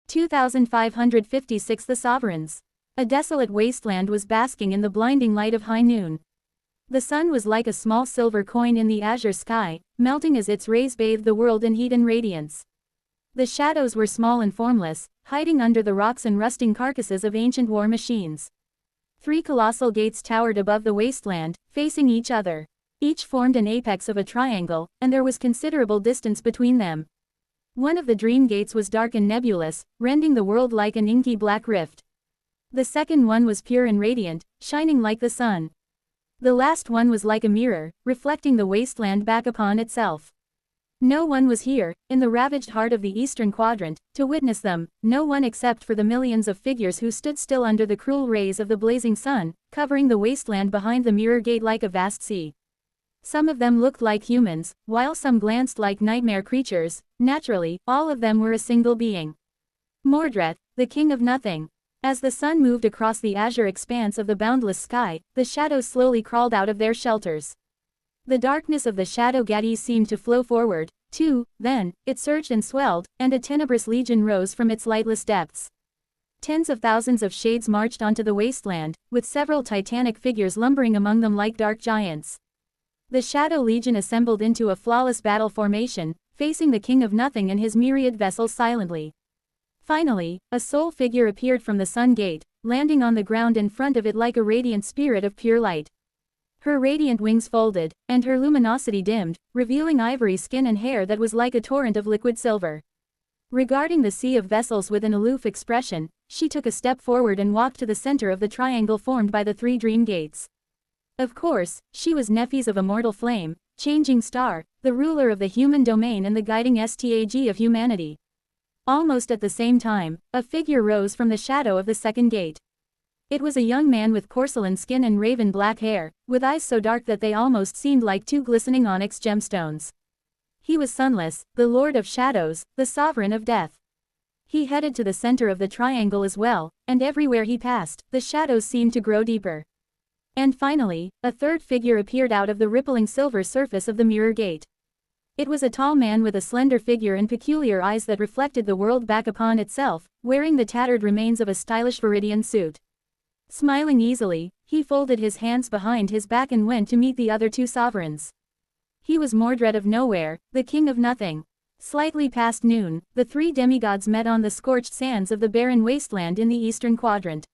2556 The Sovereigns. A desolate wasteland was basking in the blinding light of high noon. The sun was like a small silver coin in the azure sky, melting as its rays bathed the world in heat and radiance. The shadows were small and formless, hiding under the rocks and rusting carcasses of ancient war machines. 3 colossal gates towered above the wasteland, facing each other. Each formed an apex of a triangle, and there was considerable distance between them. One of the dream gates was dark and nebulous, rending the world like an inky black rift. The second one was pure and radiant, shining like the sun. The last one was like a mirror, reflecting the wasteland back upon itself. No one was here, in the ravaged heart of the eastern quadrant, to witness them, no one except for the millions of figures who stood still under the cruel rays of the blazing sun, covering the wasteland behind the mirror gate like a vast sea. Some of them looked like humans, while some glanced like nightmare creatures. Naturally, all of them were a single being. Mordred, the King of Nothing. As the sun moved across the azure expanse of the boundless sky, the shadows slowly crawled out of their shelters. The darkness of the shadow gate seemed to flow forward, too, then, it surged and swelled, and a tenebrous legion rose from its lightless depths. Tens of thousands of shades marched onto the wasteland, with several titanic figures lumbering among them like dark giants. The Shadow Legion assembled into a flawless battle formation, facing the King of Nothing and his myriad vessels silently. Finally, a soul figure appeared from the sun gate, landing on the ground in front of it like a radiant spirit of pure light. Her radiant wings folded, and her luminosity dimmed, revealing ivory skin and hair that was like a torrent of liquid silver. Regarding the sea of vessels with an aloof expression, she took a step forward and walked to the center of the triangle formed by the 3 dream gates. Of course, she was Nephis of Immortal Flame, Changing Star, the ruler of the human domain and the guiding stag of humanity. Almost at the same time, a figure rose from the shadow of the second gate. It was a young man with porcelain skin and raven black hair, with eyes so dark that they almost seemed like 2 glistening onyx gemstones. He was Sunless, the Lord of Shadows, the Sovereign of Death. He headed to the center of the triangle as well, and everywhere he passed, the shadows seemed to grow deeper. And finally, a third figure appeared out of the rippling silver surface of the mirror gate. It was a tall man with a slender figure and peculiar eyes that reflected the world back upon itself, wearing the tattered remains of a stylish Viridian suit. Smiling easily, he folded his hands behind his back and went to meet the other 2 sovereigns. He was Mordred of Nowhere, the King of Nothing. Slightly past noon, the 3 demigods met on the scorched sands of the barren wasteland in the eastern quadrant.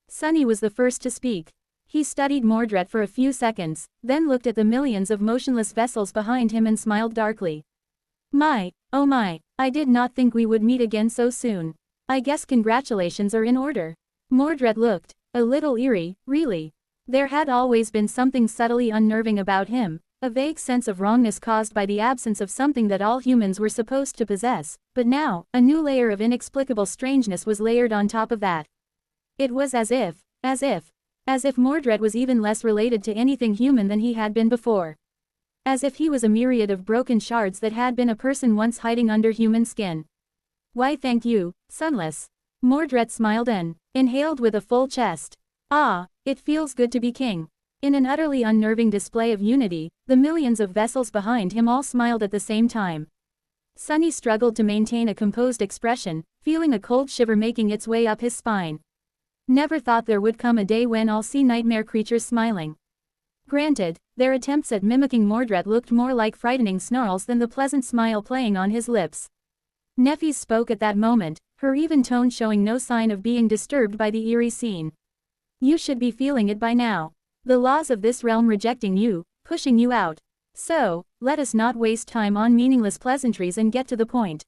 Sunny was the first to speak. He studied Mordred for a few seconds, then looked at the millions of motionless vessels behind him and smiled darkly. My, oh my, I did not think we would meet again so soon. I guess congratulations are in order. Mordred looked a little eerie, really. There had always been something subtly unnerving about him, a vague sense of wrongness caused by the absence of something that all humans were supposed to possess, but now, a new layer of inexplicable strangeness was layered on top of that. It was as if Mordred was even less related to anything human than he had been before. As if he was a myriad of broken shards that had been a person once hiding under human skin. Why thank you, Sunless. Mordred smiled and inhaled with a full chest. Ah, it feels good to be king. In an utterly unnerving display of unity, the millions of vessels behind him all smiled at the same time. Sunny struggled to maintain a composed expression, feeling a cold shiver making its way up his spine. Never thought there would come a day when I'll see nightmare creatures smiling. Granted, their attempts at mimicking Mordred looked more like frightening snarls than the pleasant smile playing on his lips. Nephis spoke at that moment, her even tone showing no sign of being disturbed by the eerie scene. You should be feeling it by now. The laws of this realm rejecting you, pushing you out. So, let us not waste time on meaningless pleasantries and get to the point.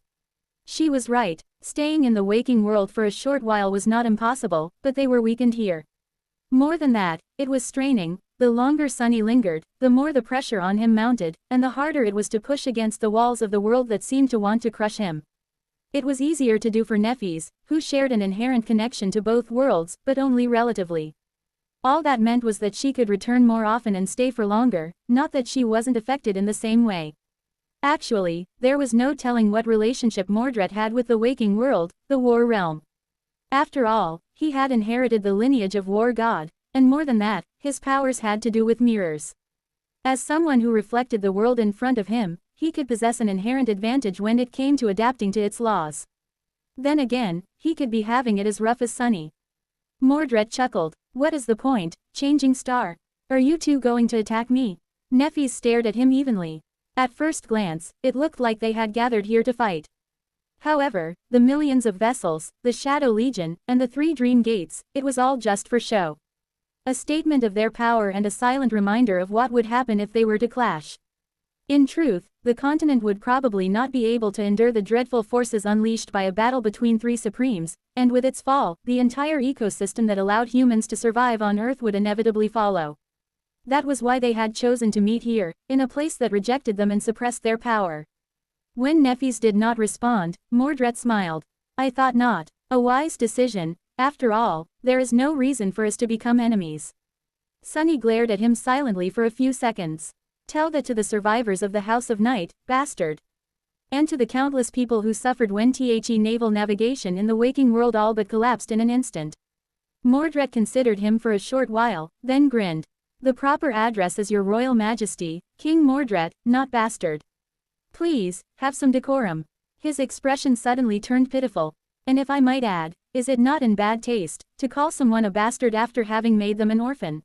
She was right, staying in the waking world for a short while was not impossible, but they were weakened here. More than that, it was straining. The longer Sunny lingered, the more the pressure on him mounted, and the harder it was to push against the walls of the world that seemed to want to crush him. It was easier to do for Nephis, who shared an inherent connection to both worlds, but only relatively. All that meant was that she could return more often and stay for longer, not that she wasn't affected in the same way. Actually, there was no telling what relationship Mordred had with the waking world, the war realm. After all, he had inherited the lineage of War God, and more than that, his powers had to do with mirrors. As someone who reflected the world in front of him, he could possess an inherent advantage when it came to adapting to its laws. Then again, he could be having it as rough as Sunny. Mordred chuckled. What is the point, Changing Star? Are you two going to attack me? Nephis stared at him evenly. At first glance, it looked like they had gathered here to fight. However, the millions of vessels, the Shadow Legion, and the 3 Dream Gates, it was all just for show. A statement of their power and a silent reminder of what would happen if they were to clash. In truth, the continent would probably not be able to endure the dreadful forces unleashed by a battle between 3 Supremes, and with its fall, the entire ecosystem that allowed humans to survive on Earth would inevitably follow. That was why they had chosen to meet here, in a place that rejected them and suppressed their power. When Nephis did not respond, Mordred smiled. I thought not. A wise decision. After all, there is no reason for us to become enemies. Sunny glared at him silently for a few seconds. Tell that to the survivors of the House of Night, bastard. And to the countless people who suffered when The naval navigation in the waking world all but collapsed in an instant. Mordred considered him for a short while, then grinned. The proper address is Your Royal Majesty, King Mordred, not bastard. Please, have some decorum. His expression suddenly turned pitiful. And if I might add, is it not in bad taste, to call someone a bastard after having made them an orphan?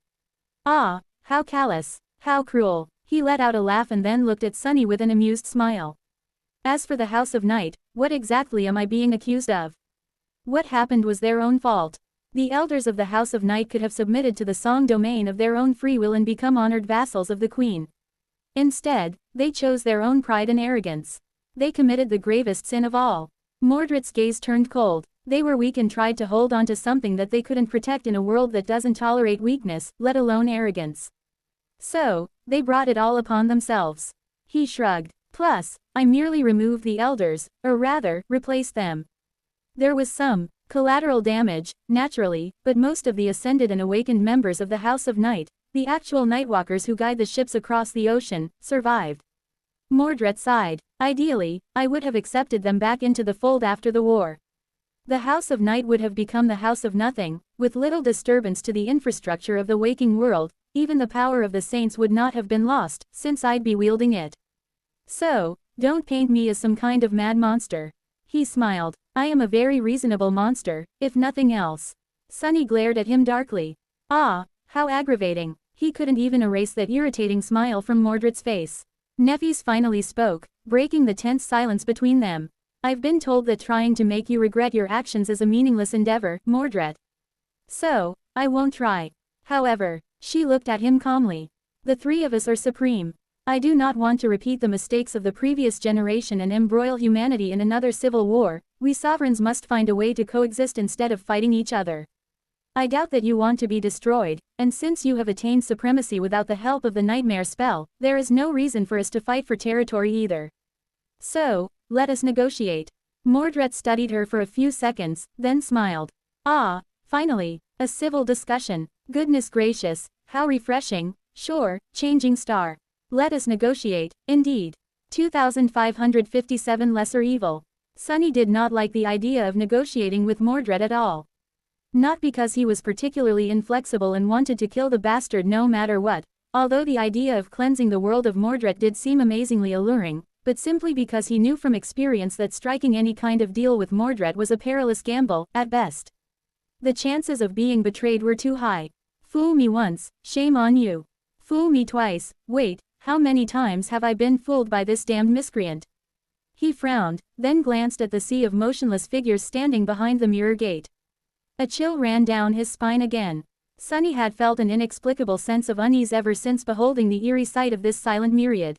Ah, how callous, how cruel. He let out a laugh and then looked at Sunny with an amused smile. As for the House of Night, what exactly am I being accused of? What happened was their own fault. The elders of the House of Night could have submitted to the Song domain of their own free will and become honored vassals of the Queen. Instead, they chose their own pride and arrogance. They committed the gravest sin of all. Mordred's gaze turned cold. They were weak and tried to hold on to something that they couldn't protect in a world that doesn't tolerate weakness, let alone arrogance. So, they brought it all upon themselves. He shrugged. Plus, I merely removed the elders, or rather, replaced them. There was some collateral damage, naturally, but most of the ascended and awakened members of the House of Night, the actual Nightwalkers who guide the ships across the ocean, survived. Mordred sighed. Ideally, I would have accepted them back into the fold after the war. The House of Night would have become the House of Nothing, with little disturbance to the infrastructure of the waking world. Even the power of the Saints would not have been lost, since I'd be wielding it. So, don't paint me as some kind of mad monster. He smiled. I am a very reasonable monster, if nothing else. Sunny glared at him darkly. Ah, how aggravating. He couldn't even erase that irritating smile from Mordred's face. Nephis finally spoke, breaking the tense silence between them. I've been told that trying to make you regret your actions is a meaningless endeavor, Mordred. So, I won't try. However, she looked at him calmly. The 3 of us are supreme. I do not want to repeat the mistakes of the previous generation and embroil humanity in another civil war. We sovereigns must find a way to coexist instead of fighting each other. I doubt that you want to be destroyed, and since you have attained supremacy without the help of the nightmare spell, there is no reason for us to fight for territory either. So, let us negotiate. Mordred studied her for a few seconds, then smiled. Ah, finally, a civil discussion. Goodness gracious, how refreshing. Sure, Changing Star. Let us negotiate, indeed. 2557 Lesser Evil. Sunny did not like the idea of negotiating with Mordred at all. Not because he was particularly inflexible and wanted to kill the bastard no matter what, although the idea of cleansing the world of Mordred did seem amazingly alluring, but simply because he knew from experience that striking any kind of deal with Mordred was a perilous gamble, at best. The chances of being betrayed were too high. Fool me once, shame on you. Fool me twice, wait, how many times have I been fooled by this damned miscreant? He frowned, then glanced at the sea of motionless figures standing behind the mirror gate. A chill ran down his spine again. Sunny had felt an inexplicable sense of unease ever since beholding the eerie sight of this silent myriad.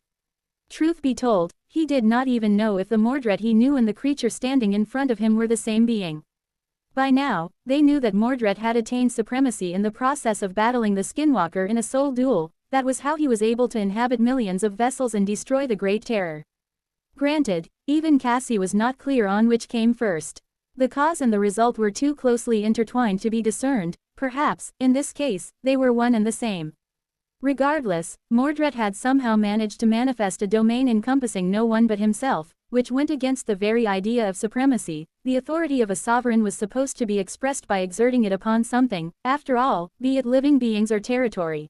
Truth be told, he did not even know if the Mordred he knew and the creature standing in front of him were the same being. By now, they knew that Mordred had attained supremacy in the process of battling the Skinwalker in a soul duel. That was how he was able to inhabit millions of vessels and destroy the Great Terror. Granted, even Cassie was not clear on which came first. The cause and the result were too closely intertwined to be discerned. Perhaps, in this case, they were one and the same. Regardless, Mordred had somehow managed to manifest a domain encompassing no one but himself, which went against the very idea of supremacy. The authority of a sovereign was supposed to be expressed by exerting it upon something, after all, be it living beings or territory.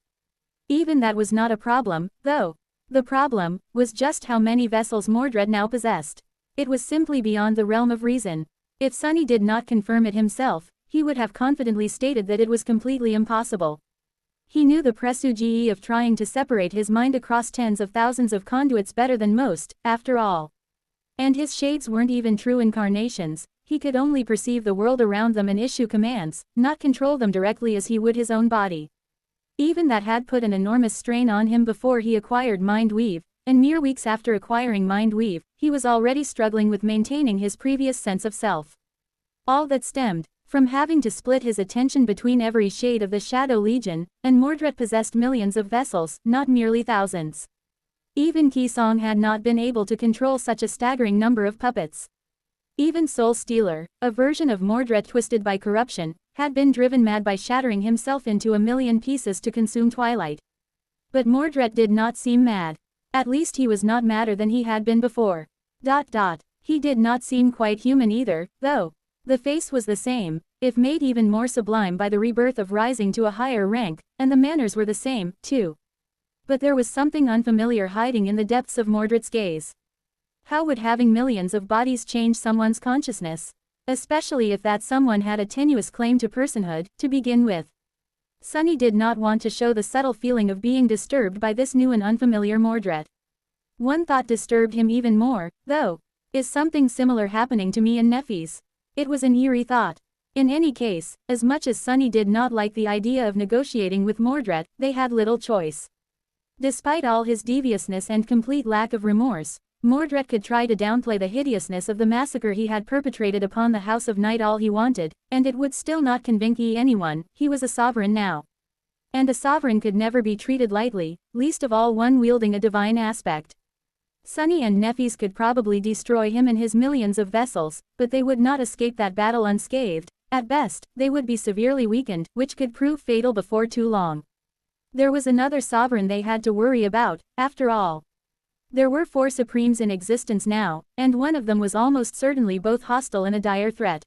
Even that was not a problem, though. The problem was just how many vessels Mordred now possessed. It was simply beyond the realm of reason. If Sunny did not confirm it himself, he would have confidently stated that it was completely impossible. He knew the presugee of trying to separate his mind across tens of thousands of conduits better than most, after all. And his shades weren't even true incarnations, he could only perceive the world around them and issue commands, not control them directly as he would his own body. Even that had put an enormous strain on him before he acquired Mind Weave, and mere weeks after acquiring Mind Weave, he was already struggling with maintaining his previous sense of self. All that stemmed from having to split his attention between every shade of the Shadow Legion, and Mordred possessed millions of vessels, not merely thousands. Even Kisong had not been able to control such a staggering number of puppets. Even Soul Stealer, a version of Mordred twisted by corruption, had been driven mad by shattering himself into a million pieces to consume Twilight. But Mordred did not seem mad. At least he was not madder than he had been before. He did not seem quite human either, though. The face was the same, if made even more sublime by the rebirth of rising to a higher rank, and the manners were the same, too. But there was something unfamiliar hiding in the depths of Mordred's gaze. How would having millions of bodies change someone's consciousness? Especially if that someone had a tenuous claim to personhood, to begin with. Sunny did not want to show the subtle feeling of being disturbed by this new and unfamiliar Mordred. One thought disturbed him even more, though. Is something similar happening to me and Nephis? It was an eerie thought. In any case, as much as Sunny did not like the idea of negotiating with Mordred, they had little choice. Despite all his deviousness and complete lack of remorse, Mordred could try to downplay the hideousness of the massacre he had perpetrated upon the House of Night all he wanted, and it would still not convince anyone. He was a sovereign now. And a sovereign could never be treated lightly, least of all one wielding a divine aspect. Sunny and Nephis could probably destroy him and his millions of vessels, but they would not escape that battle unscathed. At best, they would be severely weakened, which could prove fatal before too long. There was another sovereign they had to worry about, after all. There were 4 supremes in existence now, and one of them was almost certainly both hostile and a dire threat.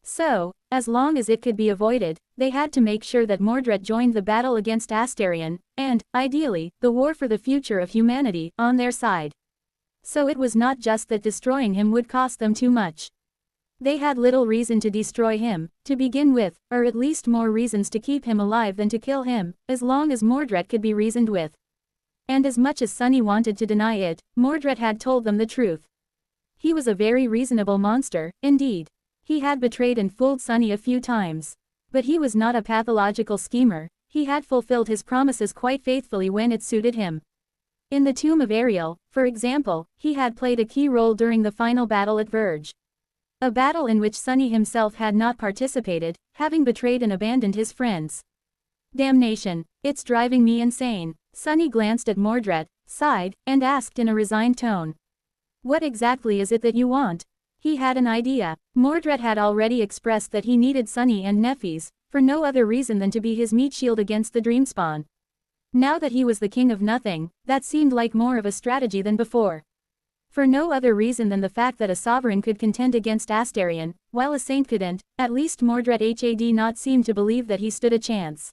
So, as long as it could be avoided, they had to make sure that Mordred joined the battle against Astarion, and, ideally, the war for the future of humanity, on their side. So it was not just that destroying him would cost them too much. They had little reason to destroy him, to begin with, or at least more reasons to keep him alive than to kill him, as long as Mordred could be reasoned with. And as much as Sunny wanted to deny it, Mordred had told them the truth. He was a very reasonable monster, indeed. He had betrayed and fooled Sunny a few times. But he was not a pathological schemer, he had fulfilled his promises quite faithfully when it suited him. In the Tomb of Ariel, for example, he had played a key role during the final battle at Verge. A battle in which Sunny himself had not participated, having betrayed and abandoned his friends. Damnation, it's driving me insane. Sunny glanced at Mordred, sighed, and asked in a resigned tone. What exactly is it that you want? He had an idea. Mordred had already expressed that he needed Sunny and Nephis, for no other reason than to be his meat shield against the Dreamspawn. Now that he was the king of nothing, that seemed like more of a strategy than before. For no other reason than the fact that a sovereign could contend against Astarion, while a saint couldn't. At least Mordred had not seemed to believe that he stood a chance.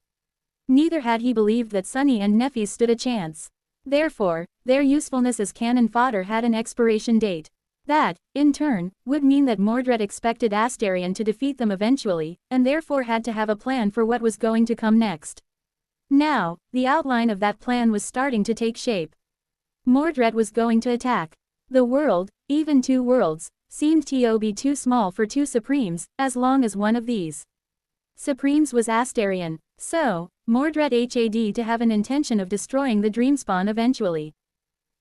Neither had he believed that Sunny and Nephis stood a chance. Therefore, their usefulness as cannon fodder had an expiration date. That, in turn, would mean that Mordred expected Astarion to defeat them eventually, and therefore had to have a plan for what was going to come next. Now, the outline of that plan was starting to take shape. Mordred was going to attack. The world, even 2 worlds, seemed to be too small for 2 supremes, as long as one of these supremes was Astarion. So, Mordred had to have an intention of destroying the Dreamspawn eventually.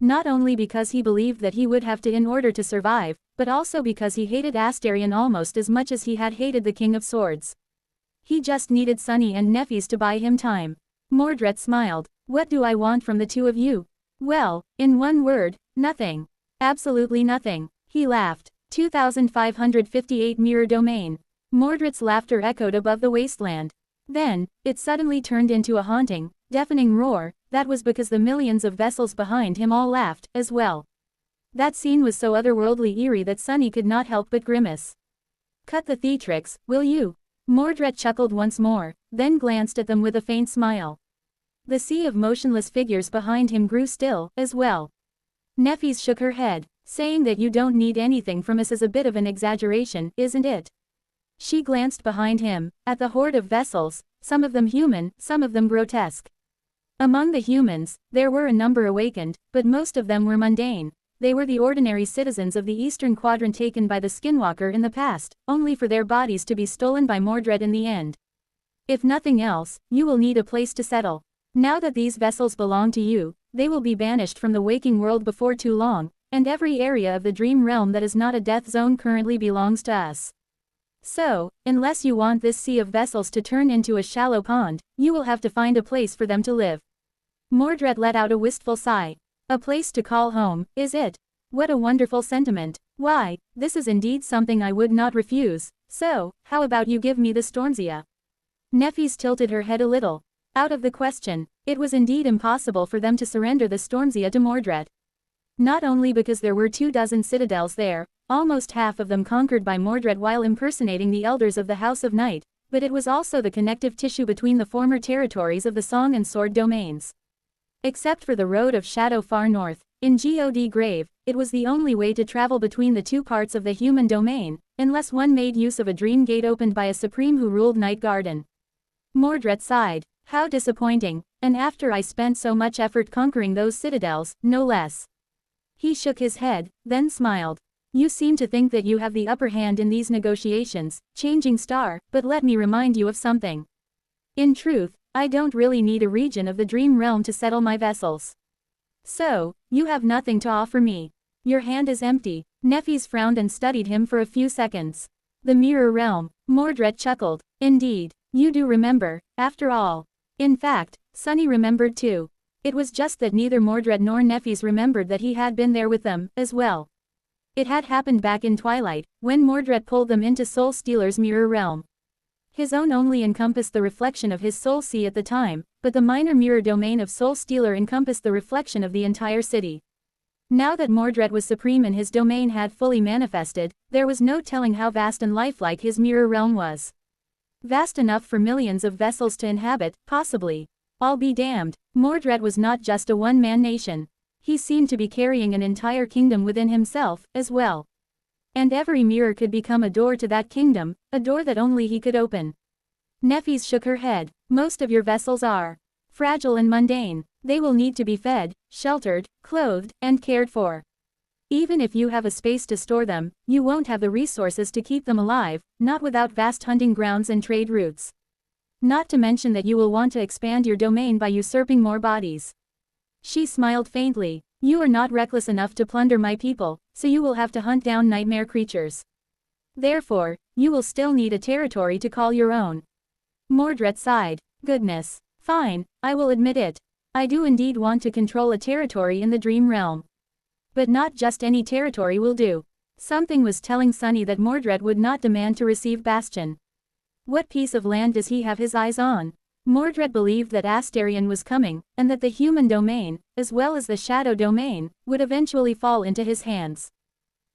Not only because he believed that he would have to in order to survive, but also because he hated Astarion almost as much as he had hated the King of Swords. He just needed Sunny and Nephis to buy him time. Mordred smiled. What do I want from the 2 of you? Well, in one word, nothing. Absolutely nothing. He laughed. 2558 Mirror Domain. Mordred's laughter echoed above the wasteland. Then, it suddenly turned into a haunting, deafening roar. That was because the millions of vessels behind him all laughed, as well. That scene was so otherworldly eerie that Sunny could not help but grimace. Cut the theatrics, will you? Mordred chuckled once more, then glanced at them with a faint smile. The sea of motionless figures behind him grew still, as well. Nephis shook her head. Saying that you don't need anything from us is a bit of an exaggeration, isn't it? She glanced behind him, at the horde of vessels, some of them human, some of them grotesque. Among the humans, there were a number awakened, but most of them were mundane. They were the ordinary citizens of the Eastern Quadrant taken by the Skinwalker in the past, only for their bodies to be stolen by Mordred in the end. If nothing else, you will need a place to settle. Now that these vessels belong to you, they will be banished from the waking world before too long, and every area of the dream realm that is not a death zone currently belongs to us. So, unless you want this sea of vessels to turn into a shallow pond, you will have to find a place for them to live. Mordred let out a wistful sigh. A place to call home, is it? What a wonderful sentiment. Why, this is indeed something I would not refuse. So, how about you give me the Stormsia? Neffys tilted her head a little. Out of the question. It was indeed impossible for them to surrender the Stormsia to Mordred. Not only because there were 24 citadels there, almost half of them conquered by Mordred while impersonating the elders of the House of Night, but it was also the connective tissue between the former territories of the Song and Sword domains. Except for the Road of Shadow far north, in God Grave, it was the only way to travel between the two parts of the human domain, unless one made use of a dream gate opened by a supreme who ruled Night Garden. Mordred sighed. How disappointing, and after I spent so much effort conquering those citadels, no less. He shook his head, then smiled. You seem to think that you have the upper hand in these negotiations, Changing Star, but let me remind you of something. In truth, I don't really need a region of the dream realm to settle my vessels. So, you have nothing to offer me. Your hand is empty. Neffys frowned and studied him for a few seconds. The mirror realm. Mordred chuckled. Indeed, you do remember, after all. In fact, Sunny remembered too. It was just that neither Mordred nor Neffys remembered that he had been there with them, as well. It had happened back in Twilight, when Mordred pulled them into Soul Stealer's mirror realm. His own only encompassed the reflection of his soul sea at the time, but the minor mirror domain of Soul Stealer encompassed the reflection of the entire city. Now that Mordred was supreme and his domain had fully manifested, there was no telling how vast and lifelike his mirror realm was. Vast enough for millions of vessels to inhabit, possibly. I'll be damned, Mordred was not just a one-man nation. He seemed to be carrying an entire kingdom within himself, as well. And every mirror could become a door to that kingdom, a door that only he could open. Neffys shook her head. Most of your vessels are fragile and mundane. They will need to be fed, sheltered, clothed, and cared for. Even if you have a space to store them, you won't have the resources to keep them alive, not without vast hunting grounds and trade routes. Not to mention that you will want to expand your domain by usurping more bodies. She smiled faintly. You are not reckless enough to plunder my people, so you will have to hunt down nightmare creatures. Therefore, you will still need a territory to call your own. Mordred sighed. Goodness. Fine, I will admit it. I do indeed want to control a territory in the dream realm. But not just any territory will do. Something was telling Sunny that Mordred would not demand to receive Bastion. What piece of land does he have his eyes on? Mordred believed that Astarion was coming, and that the human domain, as well as the shadow domain, would eventually fall into his hands.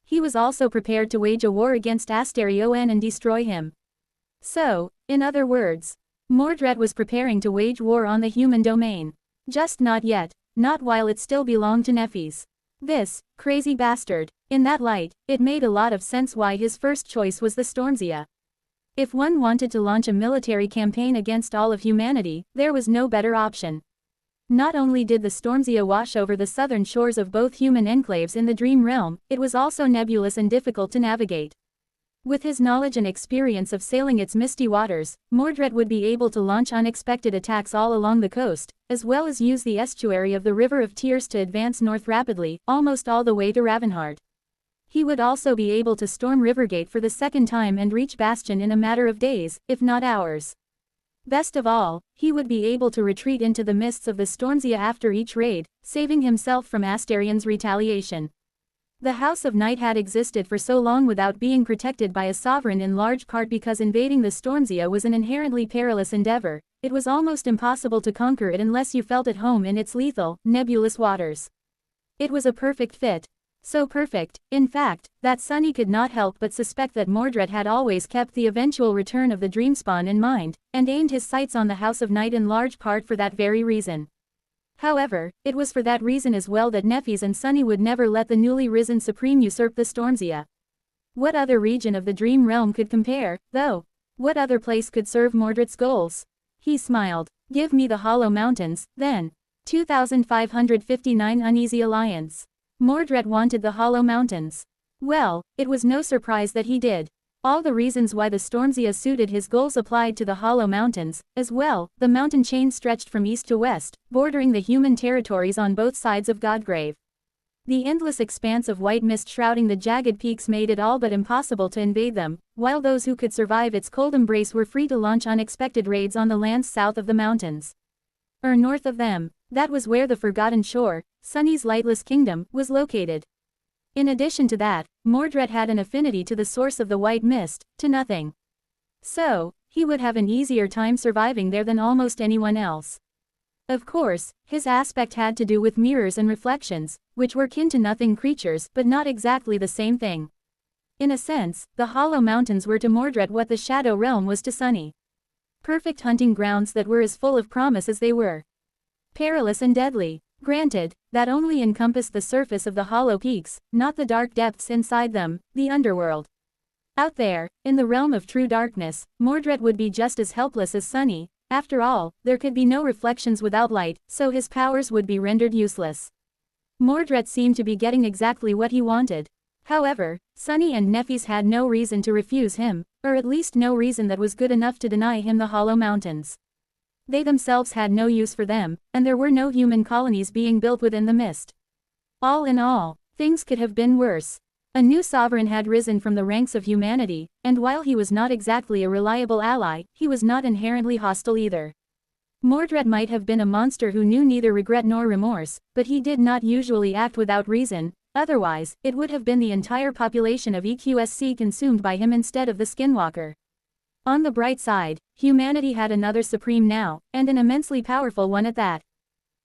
He was also prepared to wage a war against Astarion and destroy him. So, in other words, Mordred was preparing to wage war on the human domain. Just not yet, not while it still belonged to Neffys. This crazy bastard. In that light, it made a lot of sense why his first choice was the Stormsia. If one wanted to launch a military campaign against all of humanity, there was no better option. Not only did the Stormsia wash over the southern shores of both human enclaves in the Dream Realm, it was also nebulous and difficult to navigate. With his knowledge and experience of sailing its misty waters, Mordred would be able to launch unexpected attacks all along the coast, as well as use the estuary of the River of Tears to advance north rapidly, almost all the way to Ravenheart. He would also be able to storm Rivergate for the second time and reach Bastion in a matter of days, if not hours. Best of all, he would be able to retreat into the mists of the Stormsia after each raid, saving himself from Astarion's retaliation. The House of Night had existed for so long without being protected by a sovereign, in large part because invading the Stormsia was an inherently perilous endeavor. It was almost impossible to conquer it unless you felt at home in its lethal, nebulous waters. It was a perfect fit. So perfect, in fact, that Sunny could not help but suspect that Mordred had always kept the eventual return of the Dreamspawn in mind, and aimed his sights on the House of Night in large part for that very reason. However, it was for that reason as well that Nephis and Sunny would never let the newly risen Supreme usurp the Stormsia. What other region of the Dream Realm could compare, though? What other place could serve Mordred's goals? He smiled. Give me the Hollow Mountains, then. 2559 Uneasy Alliance. Mordred wanted the Hollow Mountains. Well, it was no surprise that he did. All the reasons why the Stormsia suited his goals applied to the Hollow Mountains, as well. The mountain chain stretched from east to west, bordering the human territories on both sides of Godgrave. The endless expanse of white mist shrouding the jagged peaks made it all but impossible to invade them, while those who could survive its cold embrace were free to launch unexpected raids on the lands south of the mountains. Or north of them. That was where the Forgotten Shore, Sunny's lightless kingdom, was located. In addition to that, Mordred had an affinity to the source of the white mist, to nothing. So, he would have an easier time surviving there than almost anyone else. Of course, his aspect had to do with mirrors and reflections, which were kin to nothing creatures but not exactly the same thing. In a sense, the Hollow Mountains were to Mordred what the Shadow Realm was to Sunny. Perfect hunting grounds that were as full of promise as they were perilous and deadly. Granted, that only encompassed the surface of the hollow peaks, not the dark depths inside them, the underworld. Out there, in the realm of true darkness, Mordred would be just as helpless as Sunny. After all, there could be no reflections without light, so his powers would be rendered useless. Mordred seemed to be getting exactly what he wanted. However, Sunny and Nephis had no reason to refuse him, or at least no reason that was good enough to deny him the Hollow Mountains. They themselves had no use for them, and there were no human colonies being built within the mist. All in all, things could have been worse. A new sovereign had risen from the ranks of humanity, and while he was not exactly a reliable ally, he was not inherently hostile either. Mordred might have been a monster who knew neither regret nor remorse, but he did not usually act without reason. Otherwise, it would have been the entire population of EQSC consumed by him instead of the Skinwalker. On the bright side, humanity had another supreme now, and an immensely powerful one at that.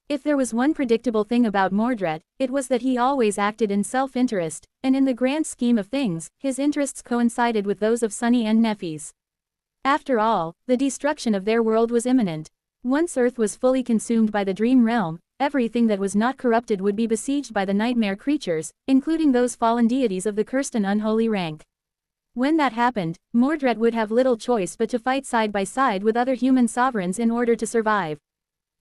If there was one predictable thing about Mordred, it was that he always acted in self-interest, and in the grand scheme of things, his interests coincided with those of Sunny and Nephis. After all, the destruction of their world was imminent. Once Earth was fully consumed by the Dream Realm, everything that was not corrupted would be besieged by the nightmare creatures, including those fallen deities of the cursed and unholy rank. When that happened, Mordred would have little choice but to fight side by side with other human sovereigns in order to survive.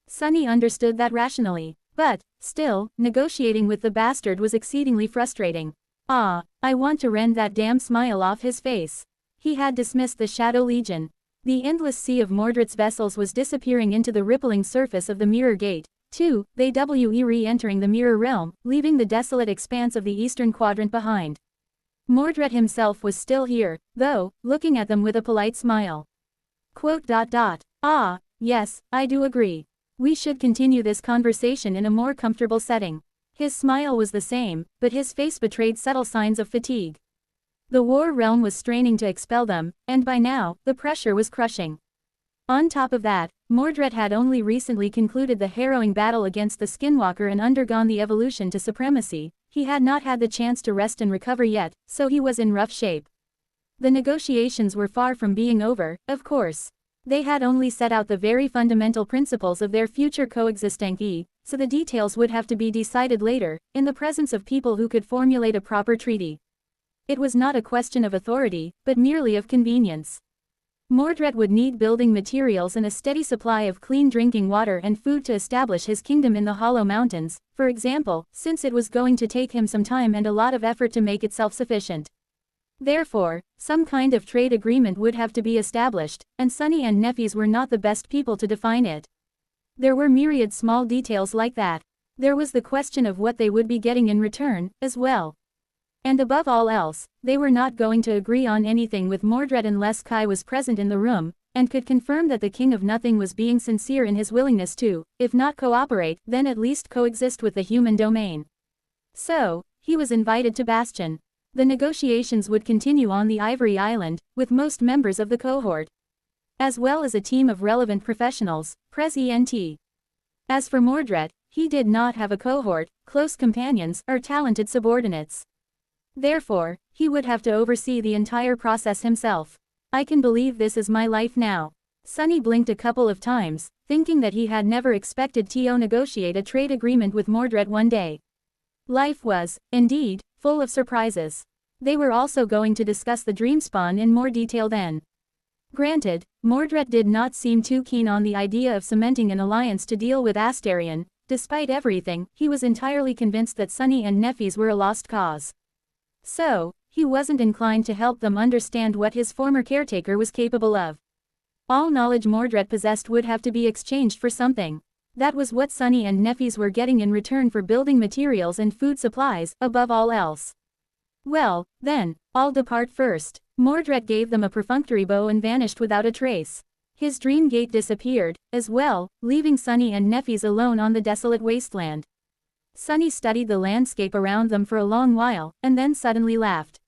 Sunny understood that rationally, but, still, negotiating with the bastard was exceedingly frustrating. I want to rend that damn smile off his face. He had dismissed the Shadow Legion. The endless sea of Mordred's vessels was disappearing into the rippling surface of the Mirror Gate. They were re-entering the Mirror Realm, leaving the desolate expanse of the Eastern Quadrant behind. Mordred himself was still here, though, looking at them with a polite smile. Yes, I do agree. We should continue this conversation in a more comfortable setting. His smile was the same, but his face betrayed subtle signs of fatigue. The War Realm was straining to expel them, and by now, the pressure was crushing. On top of that, Mordred had only recently concluded the harrowing battle against the Skinwalker and undergone the evolution to supremacy. He had not had the chance to rest and recover yet, so he was in rough shape. The negotiations were far from being over, of course. They had only set out the very fundamental principles of their future coexistence, so the details would have to be decided later, in the presence of people who could formulate a proper treaty. It was not a question of authority, but merely of convenience. Mordred would need building materials and a steady supply of clean drinking water and food to establish his kingdom in the Hollow Mountains, for example, since it was going to take him some time and a lot of effort to make it self-sufficient. Therefore, some kind of trade agreement would have to be established, and Sunny and Nephis were not the best people to define it. There were myriad small details like that. There was the question of what they would be getting in return, as well. And above all else, they were not going to agree on anything with Mordred unless Kai was present in the room, and could confirm that the King of Nothing was being sincere in his willingness to, if not cooperate, then at least coexist with the human domain. So, he was invited to Bastion. The negotiations would continue on the Ivory Island, with most members of the cohort, as well as a team of relevant professionals, Pres-ENT. As for Mordred, he did not have a cohort, close companions, or talented subordinates. Therefore, he would have to oversee the entire process himself. I can believe this is my life now. Sunny blinked a couple of times, thinking that he had never expected to negotiate a trade agreement with Mordred one day. Life was, indeed, full of surprises. They were also going to discuss the Dreamspawn in more detail then. Granted, Mordred did not seem too keen on the idea of cementing an alliance to deal with Astarion. Despite everything, he was entirely convinced that Sunny and Nephis were a lost cause. So, he wasn't inclined to help them understand what his former caretaker was capable of. All knowledge Mordred possessed would have to be exchanged for something. That was what Sunny and Nephis were getting in return for building materials and food supplies, above all else. Well, then, I'll depart first. Mordred gave them a perfunctory bow and vanished without a trace. His dream gate disappeared, as well, leaving Sunny and Nephis alone on the desolate wasteland. Sunny studied the landscape around them for a long while, and then suddenly laughed.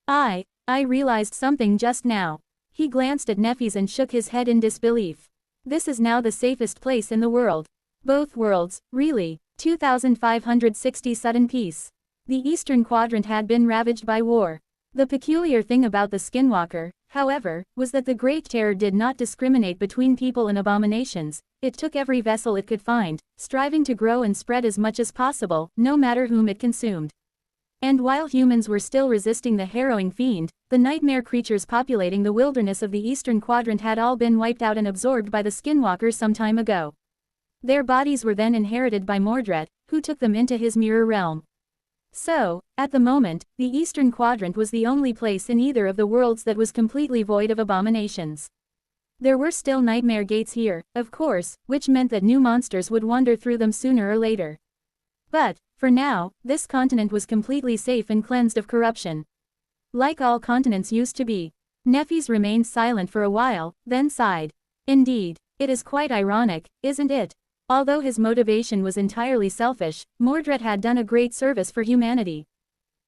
I realized something just now. He glanced at Nephis and shook his head in disbelief. This is now the safest place in the world. Both worlds, really. 2560 sudden peace. The Eastern Quadrant had been ravaged by war. The peculiar thing about the Skinwalker, however, was that the Great Terror did not discriminate between people and abominations. It took every vessel it could find, striving to grow and spread as much as possible, no matter whom it consumed. And while humans were still resisting the harrowing fiend, the nightmare creatures populating the wilderness of the Eastern Quadrant had all been wiped out and absorbed by the Skinwalker some time ago. Their bodies were then inherited by Mordred, who took them into his mirror realm. So, at the moment, the Eastern Quadrant was the only place in either of the worlds that was completely void of abominations. There were still nightmare gates here, of course, which meant that new monsters would wander through them sooner or later. But, for now, this continent was completely safe and cleansed of corruption. Like all continents used to be. Nephis remained silent for a while, then sighed. Indeed, it is quite ironic, isn't it? Although his motivation was entirely selfish, Mordred had done a great service for humanity.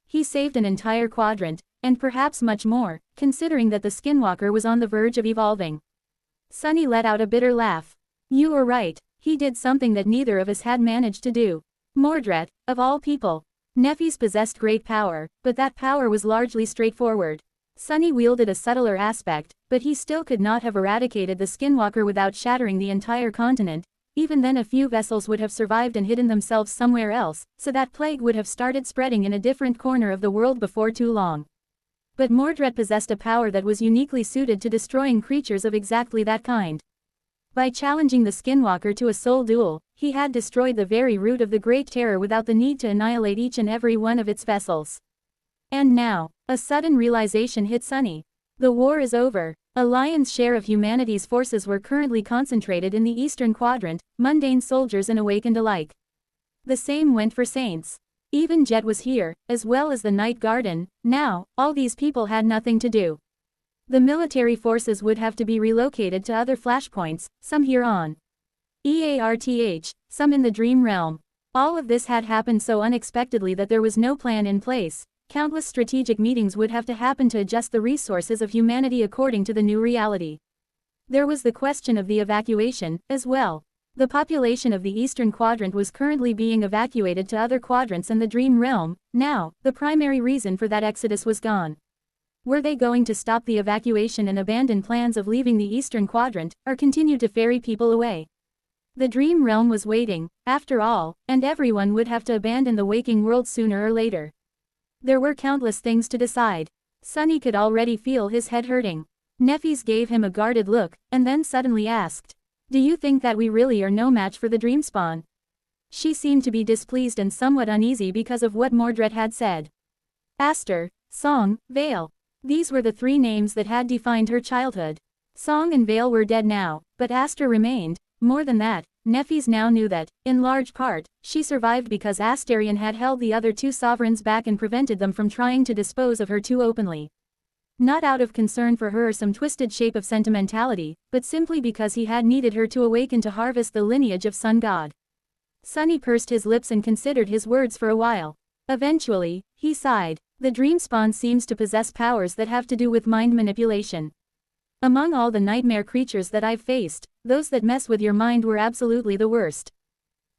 He saved an entire quadrant, and perhaps much more, considering that the Skinwalker was on the verge of evolving. Sunny let out a bitter laugh. You were right, he did something that neither of us had managed to do. Mordred, of all people. Nephis possessed great power, but that power was largely straightforward. Sunny wielded a subtler aspect, but he still could not have eradicated the Skinwalker without shattering the entire continent. Even then a few vessels would have survived and hidden themselves somewhere else, so that plague would have started spreading in a different corner of the world before too long. But Mordred possessed a power that was uniquely suited to destroying creatures of exactly that kind. By challenging the Skinwalker to a soul duel, he had destroyed the very root of the Great Terror without the need to annihilate each and every one of its vessels. And now, a sudden realization hit Sunny. The war is over. A lion's share of humanity's forces were currently concentrated in the Eastern Quadrant, mundane soldiers and awakened alike. The same went for saints. Even Jet was here, as well as the Night Garden. Now, all these people had nothing to do. The military forces would have to be relocated to other flashpoints, some here on EARTH, some in the Dream Realm. All of this had happened so unexpectedly that there was no plan in place. Countless strategic meetings would have to happen to adjust the resources of humanity according to the new reality. There was the question of the evacuation, as well. The population of the Eastern Quadrant was currently being evacuated to other quadrants in the Dream Realm. Now, the primary reason for that exodus was gone. Were they going to stop the evacuation and abandon plans of leaving the Eastern Quadrant, or continue to ferry people away? The Dream Realm was waiting, after all, and everyone would have to abandon the waking world sooner or later. There were countless things to decide. Sunny could already feel his head hurting. Nephis gave him a guarded look, and then suddenly asked, "Do you think that we really are no match for the Dreamspawn?" She seemed to be displeased and somewhat uneasy because of what Mordred had said. Aster, Song, Vale. These were the three names that had defined her childhood. Song and Vale were dead now, but Aster remained. More than that, Nephis now knew that, in large part, she survived because Astarion had held the other two sovereigns back and prevented them from trying to dispose of her too openly. Not out of concern for her or some twisted shape of sentimentality, but simply because he had needed her to awaken to harvest the lineage of Sun God. Sunny pursed his lips and considered his words for a while. Eventually, he sighed. The Dreamspawn seems to possess powers that have to do with mind manipulation. Among all the nightmare creatures that I've faced, those that mess with your mind were absolutely the worst.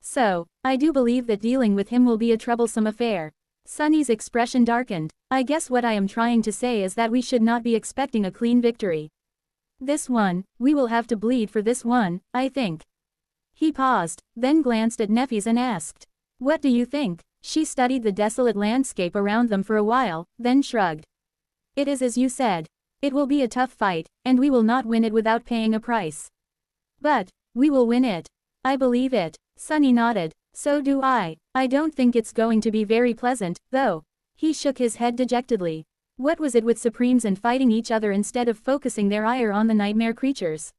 So, I do believe that dealing with him will be a troublesome affair. Sunny's expression darkened. I guess what I am trying to say is that we should not be expecting a clean victory. This one, we will have to bleed for this one, I think. He paused, then glanced at Nefis and asked. What do you think? She studied the desolate landscape around them for a while, then shrugged. It is as you said. It will be a tough fight, and we will not win it without paying a price. But, we will win it. I believe it. Sunny nodded. So do I. I don't think it's going to be very pleasant, though. He shook his head dejectedly. What was it with Supremes and fighting each other instead of focusing their ire on the nightmare creatures?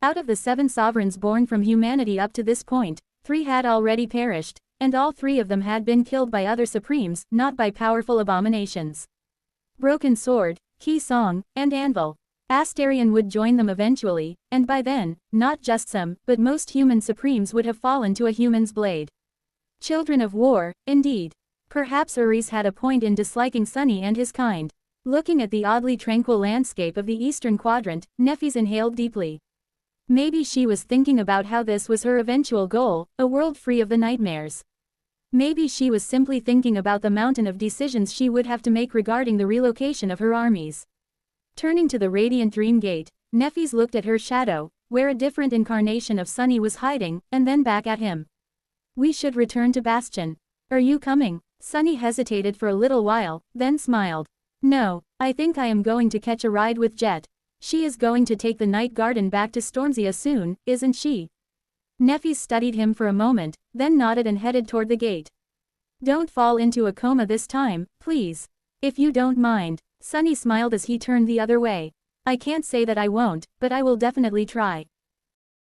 Out of the 7 sovereigns born from humanity up to this point, 3 had already perished, and all 3 of them had been killed by other Supremes, not by powerful abominations. Broken Sword, Key Song, and Anvil. Astarion would join them eventually, and by then, not just some, but most human Supremes would have fallen to a human's blade. Children of War, indeed. Perhaps Uriz had a point in disliking Sunny and his kind. Looking at the oddly tranquil landscape of the eastern quadrant, Nefis inhaled deeply. Maybe she was thinking about how this was her eventual goal, a world free of the nightmares. Maybe she was simply thinking about the mountain of decisions she would have to make regarding the relocation of her armies. Turning to the Radiant Dream Gate, Nefis looked at her shadow, where a different incarnation of Sunny was hiding, and then back at him. We should return to Bastion. Are you coming? Sunny hesitated for a little while, then smiled. No, I think I am going to catch a ride with Jet. She is going to take the Night Garden back to Stormsia soon, isn't she? Nefis studied him for a moment, then nodded and headed toward the gate. Don't fall into a coma this time, please. If you don't mind. Sunny smiled as he turned the other way. I can't say that I won't, but I will definitely try.